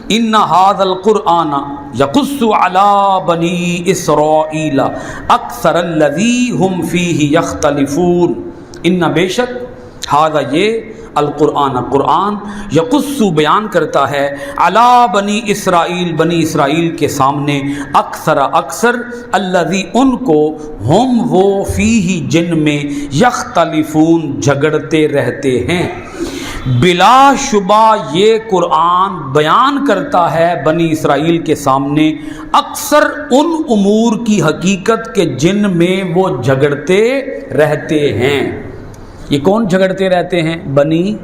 ان ھذا القرآن یقص علی بنی اسرائیل اکثر الذی ہم فیہ یختلفون، ان بے شک ھذا یہ القرآن قرآن یقص بیان کرتا ہے علی بنی اسرائیل کے سامنے اکثر الذی ان کو ہم وہ فیہ جن میں یختلفون جھگڑتے رہتے ہیں۔ بلا شبہ یہ قرآن بیان کرتا ہے بنی اسرائیل کے سامنے اکثر ان امور کی حقیقت کے جن میں وہ جھگڑتے رہتے ہیں۔ یہ کون جھگڑتے رہتے ہیں؟ بنی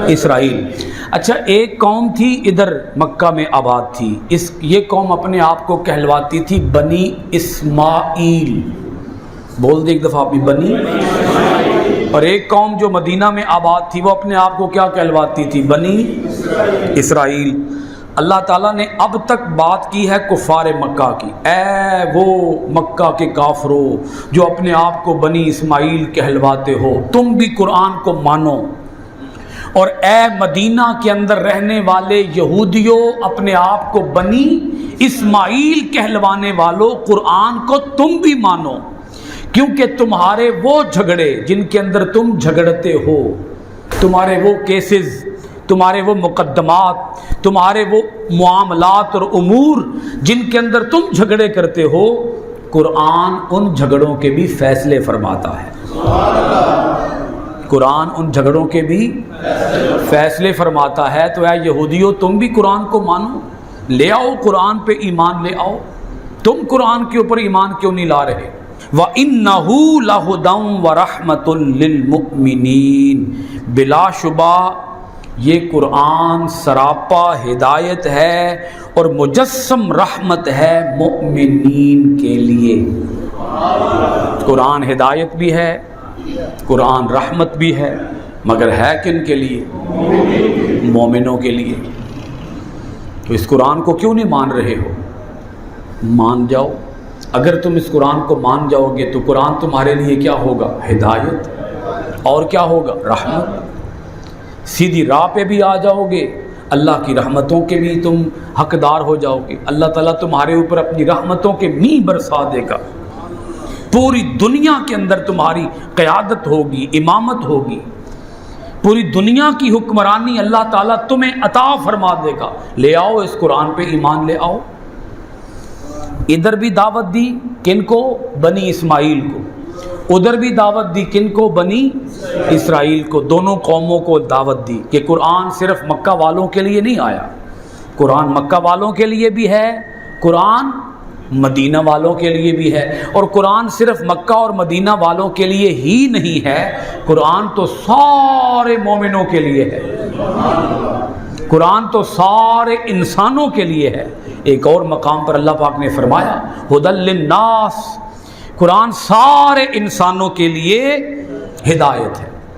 اسرائیل۔ اچھا، ایک قوم تھی ادھر مکہ میں آباد تھی، یہ قوم اپنے آپ کو کہلواتی تھی بنی اسماعیل۔ بول دے ایک دفعہ بھی بنی۔ اور ایک قوم جو مدینہ میں آباد تھی وہ اپنے آپ کو کیا کہلواتی تھی؟ بنی اسرائیل۔ اللہ تعالیٰ نے اب تک بات کی ہے کفار مکہ کی، اے وہ مکہ کے کافرو جو اپنے آپ کو بنی اسماعیل کہلواتے ہو، تم بھی قرآن کو مانو، اور اے مدینہ کے اندر رہنے والے یہودیوں اپنے آپ کو بنی اسماعیل کہلوانے والوں، قرآن کو تم بھی مانو، کیونکہ تمہارے وہ جھگڑے جن کے اندر تم جھگڑتے ہو، تمہارے وہ کیسز، تمہارے وہ مقدمات، تمہارے وہ معاملات اور امور جن کے اندر تم جھگڑے کرتے ہو، قرآن ان جھگڑوں کے بھی فیصلے فرماتا ہے۔ قرآن ان جھگڑوں کے بھی فیصلے فرماتا ہے۔ تو اے یہودیوں تم بھی قرآن کو مانو، لے آؤ قرآن پہ ایمان لے آؤ، تم قرآن کے اوپر ایمان کیوں نہیں لا رہے؟ وَإِنَّهُ لَهُدًى وَرَحْمَةٌ لِّلْمُؤْمِنِينَ، بلا شبہ یہ قرآن سراپا ہدایت ہے اور مجسم رحمت ہے مومنین کے لیے۔ قرآن ہدایت بھی ہے، قرآن رحمت بھی ہے، مگر ہے کن کے لیے؟ مومنوں کے لیے۔ تو اس قرآن کو کیوں نہیں مان رہے ہو؟ مان جاؤ۔ اگر تم اس قرآن کو مان جاؤ گے تو قرآن تمہارے لیے کیا ہوگا؟ ہدایت، اور کیا ہوگا؟ رحمت۔ سیدھی راہ پہ بھی آ جاؤ گے، اللہ کی رحمتوں کے بھی تم حقدار ہو جاؤ گے، اللہ تعالیٰ تمہارے اوپر اپنی رحمتوں کے میਂہ برسا دے گا، پوری دنیا کے اندر تمہاری قیادت ہوگی، امامت ہوگی، پوری دنیا کی حکمرانی اللہ تعالیٰ تمہیں عطا فرما دے گا۔ لے آؤ اس قرآن پہ ایمان لے آؤ۔ ادھر بھی دعوت دی کن کو؟ بنی اسماعیل کو، ادھر بھی دعوت دی کن کو؟ بنی اسرائیل کو۔ دونوں قوموں کو دعوت دی کہ قرآن صرف مکہ والوں کے لیے نہیں آیا، قرآن مکہ والوں کے لیے بھی ہے، قرآن مدینہ والوں کے لیے بھی ہے، اور قرآن صرف مکہ اور مدینہ والوں کے لیے ہی نہیں ہے، قرآن تو سارے مومنوں کے لیے ہے، قرآن تو سارے انسانوں کے لیے ہے۔ ایک اور مقام پر اللہ پاک نے فرمایا ھدی للناس، قرآن سارے انسانوں کے لیے ہدایت ہے۔